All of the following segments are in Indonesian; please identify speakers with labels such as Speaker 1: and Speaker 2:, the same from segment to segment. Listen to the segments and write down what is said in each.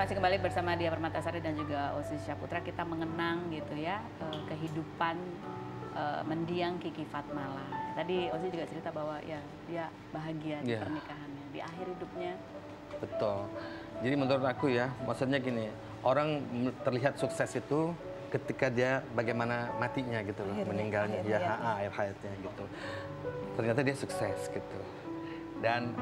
Speaker 1: masih kembali bersama Dia Permatasari dan juga Osi Syaputra. Kita mengenang gitu ya kehidupan mendiang Kiki Fatmala. Tadi Osi juga cerita bahwa ya dia bahagia di pernikahannya, di akhir hidupnya.
Speaker 2: Betul. Jadi menurut aku ya, maksudnya gini, orang terlihat sukses itu ketika dia bagaimana matinya gitu loh, meninggalnya, akhir hayatnya gitu. Ternyata dia sukses gitu. Dan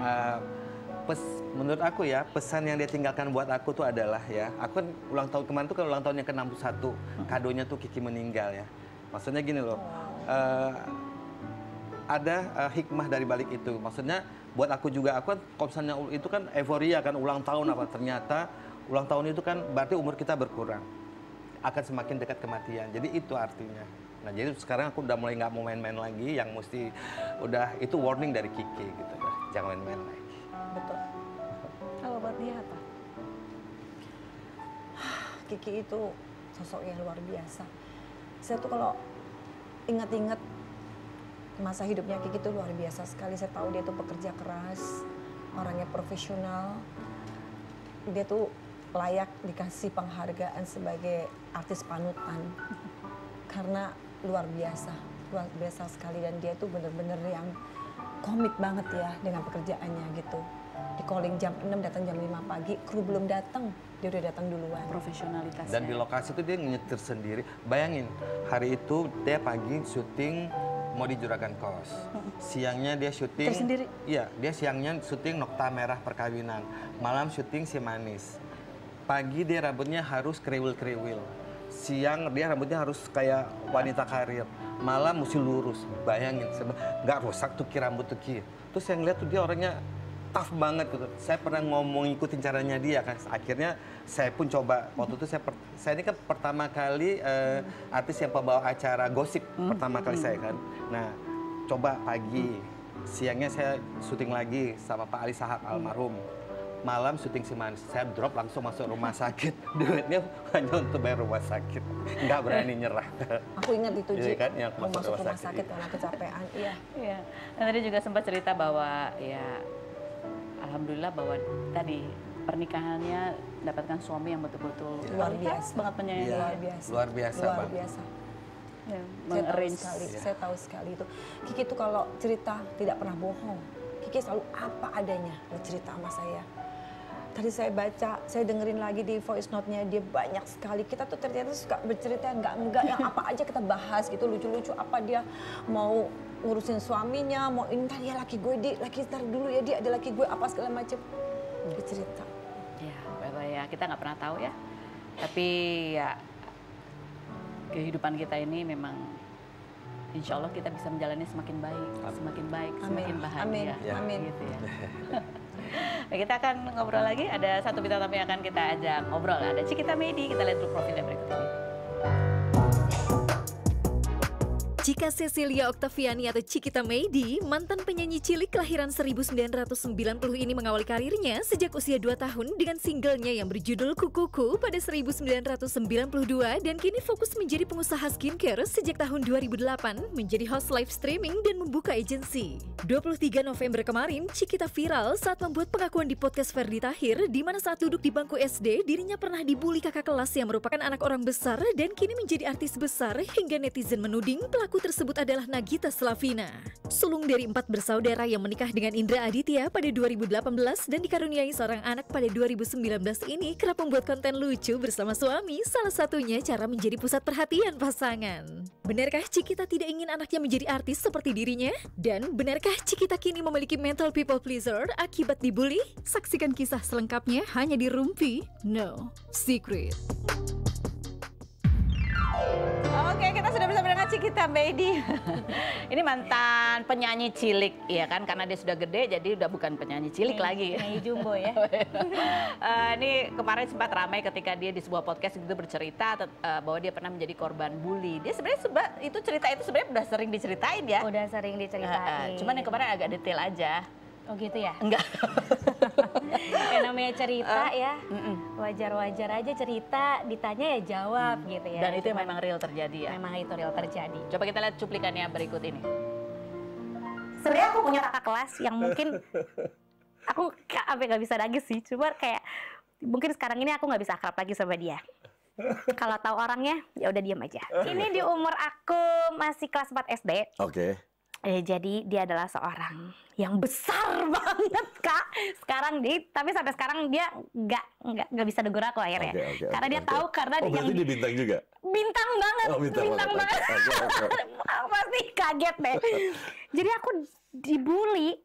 Speaker 2: menurut aku ya, pesan yang dia tinggalkan buat aku tuh adalah ya, aku kan ulang tahun kemarin tuh kan ulang tahunnya ke-61, kadonya tuh Kiki meninggal ya. Maksudnya gini loh, ada hikmah dari balik itu. Maksudnya buat aku juga, aku kan kalau misalnya itu kan euforia kan ulang tahun apa, ternyata ulang tahun itu kan berarti umur kita berkurang, akan semakin dekat kematian. Jadi itu artinya. Nah jadi sekarang aku udah mulai nggak mau main-main lagi, yang mesti udah itu warning dari Kiki gitu ya, jangan main-main lagi.
Speaker 3: Betul. Kalau buat dia apa? Kiki itu sosok yang luar biasa. Saya tuh kalau ingat-ingat masa hidupnya Kiki itu luar biasa sekali. Saya tahu dia tuh pekerja keras, orangnya profesional. Dia tuh layak dikasih penghargaan sebagai artis panutan. Karena luar biasa sekali. Dan dia tuh bener-bener yang komit banget ya dengan pekerjaannya gitu. Di calling jam 6, datang jam 5 pagi, kru belum datang, dia udah datang duluan.
Speaker 1: Profesionalitasnya.
Speaker 2: Dan di lokasi itu dia nyetir sendiri. Bayangin, hari itu dia pagi syuting mau di Juragan Kos. Siangnya dia syuting.
Speaker 3: Sendiri?
Speaker 2: Iya, dia siangnya syuting Nokta Merah Perkawinan. Malam syuting Si Manis. Pagi dia rambutnya harus kriwil-kriwil. Siang dia rambutnya harus kayak wanita karir. Malam mesti lurus. Bayangin, nggak rusak tuh rambut tuh Ki. Terus yang lihat tuh dia orangnya tough banget gitu. Saya pernah ngomong ikutin caranya dia kan. Akhirnya saya pun coba. Waktu itu saya ini kan pertama kali artis yang pembawa acara gosip pertama kali saya kan. Nah, coba pagi, siangnya saya syuting lagi sama Pak Ali Sahab almarhum. Malam syuting Si Manis, saya drop langsung masuk rumah sakit. Duitnya hanya untuk bayar rumah sakit, nggak berani nyerah.
Speaker 3: Aku ingat itu Ji,
Speaker 2: kan, yang
Speaker 3: mau masuk rumah sakit karena kecapean. Iya.
Speaker 1: Iya. Dan tadi juga sempat cerita bahwa ya alhamdulillah bahwa tadi pernikahannya mendapatkan suami yang betul-betul
Speaker 3: luar biasa
Speaker 1: banget menyayangi.
Speaker 3: Luar biasa.
Speaker 2: Luar biasa,
Speaker 3: luar
Speaker 2: Bang.
Speaker 3: biasa.
Speaker 1: Ya,
Speaker 3: Saya tahu sekali itu. Kiki tuh kalau cerita tidak pernah bohong. Kiki selalu apa adanya cerita sama saya. Tadi saya baca, saya dengerin lagi di voice note-nya, dia banyak sekali. Kita tuh ternyata suka bercerita enggak yang apa aja kita bahas gitu, lucu-lucu apa dia mau ngurusin suaminya, mau ini ya laki gue laki ntar dulu ya dia ada laki gue apa segala macem. Dia cerita.
Speaker 1: Ya, Bapak ya kita nggak pernah tahu ya. Tapi ya kehidupan kita ini memang insya Allah kita bisa menjalani semakin baik, semakin baik, semakin bahagia.
Speaker 3: Amin.
Speaker 1: Gitu ya. Nah, kita akan ngobrol lagi, ada satu bintang tamu yang akan kita ajak ngobrol. Ada Cikita Medi, kita lihat dulu profilnya berikut ini.
Speaker 4: Cika Cecilia Octaviani atau Cikita Medi, mantan penyanyi cilik kelahiran 1990 ini mengawali karirnya sejak usia 2 tahun dengan singlenya yang berjudul Kukuku pada 1992 dan kini fokus menjadi pengusaha skincare sejak tahun 2008, menjadi host live streaming dan membuka agensi. 23 November kemarin, Cikita viral saat membuat pengakuan di podcast Ferdi Tahir di mana saat duduk di bangku SD, dirinya pernah dibully kakak kelas yang merupakan anak orang besar dan kini menjadi artis besar hingga netizen menuding pelaku tersebut adalah Nagita Slavina. Sulung dari 4 bersaudara yang menikah dengan Indra Aditya pada 2018 dan dikaruniai seorang anak pada 2019 ini kerap membuat konten lucu bersama suami, salah satunya cara menjadi pusat perhatian pasangan. Benarkah Cikita tidak ingin anaknya menjadi artis seperti dirinya? Dan benarkah Cikita kini memiliki mental people pleaser akibat dibully? Saksikan kisah selengkapnya hanya di Rumpi No Secret.
Speaker 1: Oke, kita sudah bersama dengan Cikita Medi. Ini mantan penyanyi cilik, ya kan? Karena dia sudah gede, jadi udah bukan penyanyi cilik lagi.
Speaker 5: Penyanyi jumbo ya.
Speaker 1: Ini kemarin sempat ramai ketika dia di sebuah podcast gitu bercerita bahwa dia pernah menjadi korban bully. Dia sebenarnya itu cerita itu sebenarnya udah sering diceritain ya.
Speaker 5: Udah sering diceritain.
Speaker 1: Cuman yang kemarin agak detail aja.
Speaker 5: Oh gitu ya?
Speaker 1: Enggak.
Speaker 5: Ya namanya cerita ya, wajar-wajar aja cerita, ditanya ya jawab gitu ya.
Speaker 1: Dan itu memang real terjadi ya?
Speaker 5: Memang itu real terjadi.
Speaker 1: Coba kita lihat cuplikannya berikut ini.
Speaker 5: Sebenarnya aku punya kakak kelas yang mungkin, aku sampai gak bisa nangis sih, cuma kayak Mungkin sekarang ini aku nggak bisa akrab lagi sama dia. Kalau tahu orangnya, ya udah diam aja. Ini di umur aku masih kelas 4 SD.
Speaker 6: Oke.
Speaker 5: Jadi dia adalah seorang yang besar banget, Kak. Sekarang tapi sampai sekarang dia nggak bisa negur aku akhirnya. Karena dia tahu karena
Speaker 6: berarti dia bintang juga?
Speaker 5: Bintang banget.
Speaker 6: Oh, bintang banget.
Speaker 5: Pasti kaget deh. Jadi aku dibully.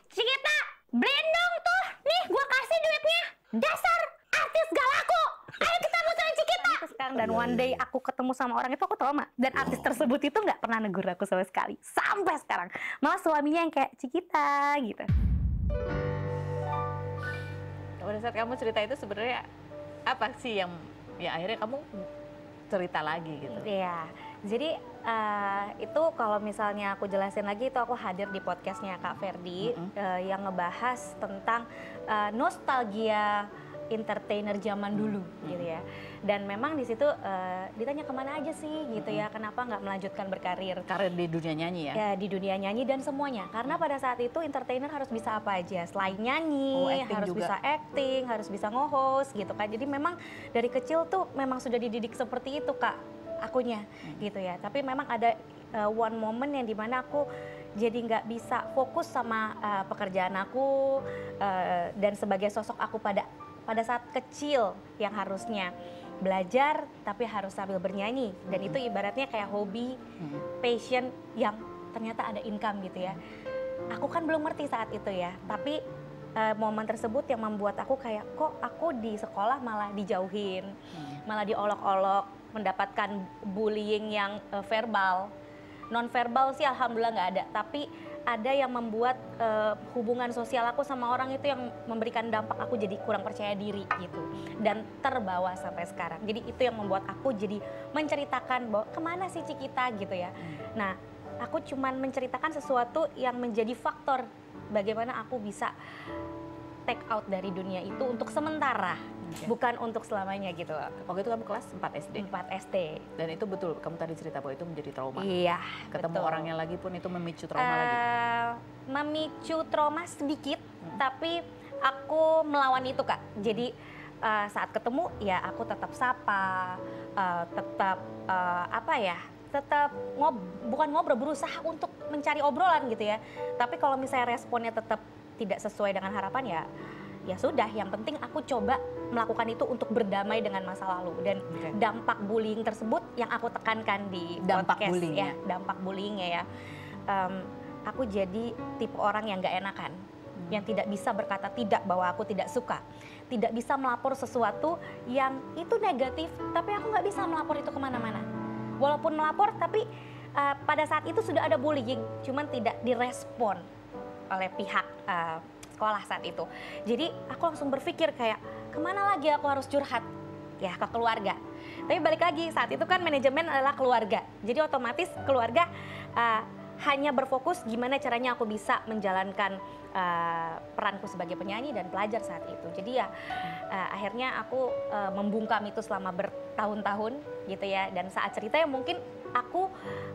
Speaker 5: Cikita, beliin dong tuh. Nih, gua kasih duitnya. Dasar artis gak laku. Ayo kita muterin Cikita. Sekarang dan one day aku ketemu sama orang itu aku trauma. Dan artis tersebut itu nggak pernah negur aku sama sekali. Sampai sekarang. Malah suaminya yang kayak Cikita gitu.
Speaker 1: Pada saat kamu cerita itu sebenarnya apa sih yang akhirnya kamu cerita lagi gitu?
Speaker 5: Iya. Jadi itu kalau misalnya aku jelasin lagi itu aku hadir di podcastnya Kak Ferdi yang ngebahas tentang nostalgia entertainer zaman dulu gitu ya. Dan memang di situ ditanya kemana aja sih gitu ya, kenapa nggak melanjutkan berkarir?
Speaker 1: Karir di dunia nyanyi ya?
Speaker 5: Ya di dunia nyanyi dan semuanya. Karena pada saat itu entertainer harus bisa apa aja, selain nyanyi, harus juga bisa acting, harus bisa nge-host gitu kan. Jadi memang dari kecil tuh memang sudah dididik seperti itu Kak, akunya gitu ya. Tapi memang ada one moment yang dimana aku jadi nggak bisa fokus sama pekerjaan aku dan sebagai sosok aku pada saat kecil yang harusnya belajar tapi harus sambil bernyanyi, dan itu ibaratnya kayak hobi, passion yang ternyata ada income gitu ya. Aku kan belum ngerti saat itu ya, tapi momen tersebut yang membuat aku kayak kok aku di sekolah malah dijauhin, malah diolok-olok, mendapatkan bullying yang verbal. Non verbal sih alhamdulillah nggak ada, tapi ada yang membuat hubungan sosial aku sama orang itu yang memberikan dampak aku jadi kurang percaya diri gitu, dan terbawa sampai sekarang. Jadi itu yang membuat aku jadi menceritakan bahwa kemana sih Cikita gitu ya. Nah aku cuman menceritakan sesuatu yang menjadi faktor bagaimana aku bisa take out dari dunia itu untuk sementara, bukan untuk selamanya gitu.
Speaker 1: Waktu itu kamu kelas 4 SD?
Speaker 5: 4 SD.
Speaker 1: Dan itu betul, kamu tadi cerita bahwa itu menjadi trauma?
Speaker 5: Iya,
Speaker 1: ketemu
Speaker 5: betul.
Speaker 1: orangnya lagi pun itu memicu trauma lagi?
Speaker 5: Memicu trauma sedikit, tapi aku melawan itu Kak. Jadi saat ketemu ya aku tetap sapa, tetap tetap bukan ngobrol, berusaha untuk mencari obrolan gitu ya. Tapi kalau misalnya responnya tetap tidak sesuai dengan harapan ya sudah, yang penting aku coba melakukan itu untuk berdamai dengan masa lalu. Dan dampak bullying tersebut yang aku tekankan di podcast ya, dampak bullyingnya ya. Aku jadi tipe orang yang gak enakan, yang tidak bisa berkata tidak bahwa aku tidak suka, tidak bisa melapor sesuatu yang itu negatif, tapi aku gak bisa melapor itu kemana-mana. Walaupun melapor, tapi pada saat itu sudah ada bullying, cuman tidak direspon oleh pihak sekolah saat itu. Jadi aku langsung berpikir kayak kemana lagi aku harus curhat ya, ke keluarga. Tapi balik lagi, saat itu kan manajemen adalah keluarga, jadi otomatis keluarga hanya berfokus gimana caranya aku bisa menjalankan peranku sebagai penyanyi dan pelajar saat itu. Jadi ya akhirnya aku membungkam itu selama bertahun-tahun gitu ya. Dan saat cerita ya mungkin aku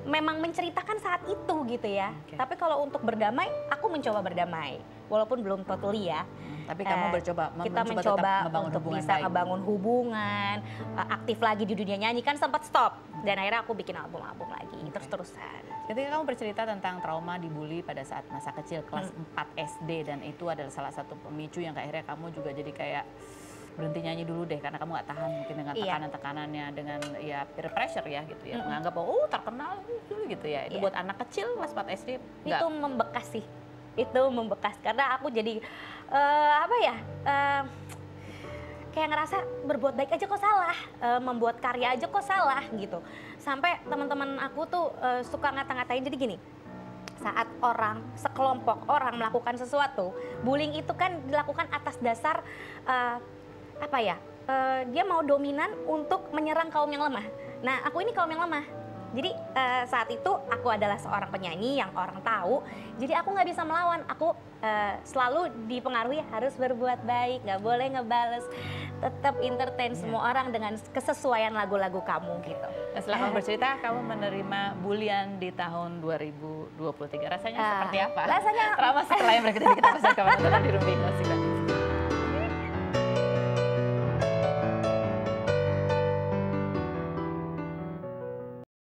Speaker 5: memang menceritakan saat itu gitu ya. Tapi kalau untuk berdamai, aku mencoba berdamai. Walaupun belum totally ya.
Speaker 1: Tapi kamu kita
Speaker 5: mencoba untuk bisa ngebangun hubungan, aktif lagi di dunia nyanyi, kan sempat stop. Dan akhirnya aku bikin album-album lagi, terus-terusan.
Speaker 1: Ketika kamu bercerita tentang trauma dibully pada saat masa kecil kelas 4 SD, dan itu adalah salah satu pemicu yang akhirnya kamu juga jadi kayak berhenti nyanyi dulu deh karena kamu gak tahan mungkin dengan tekanan-tekanannya, dengan ya peer pressure ya gitu ya, menganggap bahwa terkenal gitu ya. Itu buat anak kecil kelas 4 SD
Speaker 5: itu membekas sih, itu membekas karena aku jadi kayak ngerasa berbuat baik aja kok salah, membuat karya aja kok salah gitu. Sampai teman-teman aku tuh suka ngata-ngatain. Jadi gini, saat sekelompok orang melakukan sesuatu, bullying itu kan dilakukan atas dasar dia mau dominan untuk menyerang kaum yang lemah. Nah, aku ini kaum yang lemah. Jadi saat itu aku adalah seorang penyanyi yang orang tahu, jadi aku nggak bisa melawan. Aku selalu dipengaruhi harus berbuat baik, nggak boleh ngebales, tetap entertain semua orang dengan kesesuaian lagu-lagu kamu gitu.
Speaker 1: Nah, setelah kamu bercerita, kamu menerima bulian di tahun 2023. Rasanya seperti apa?
Speaker 5: Rasanya
Speaker 1: trauma setelah yang berikut ini kita pesan kawan-kawan di Rumpi Musik.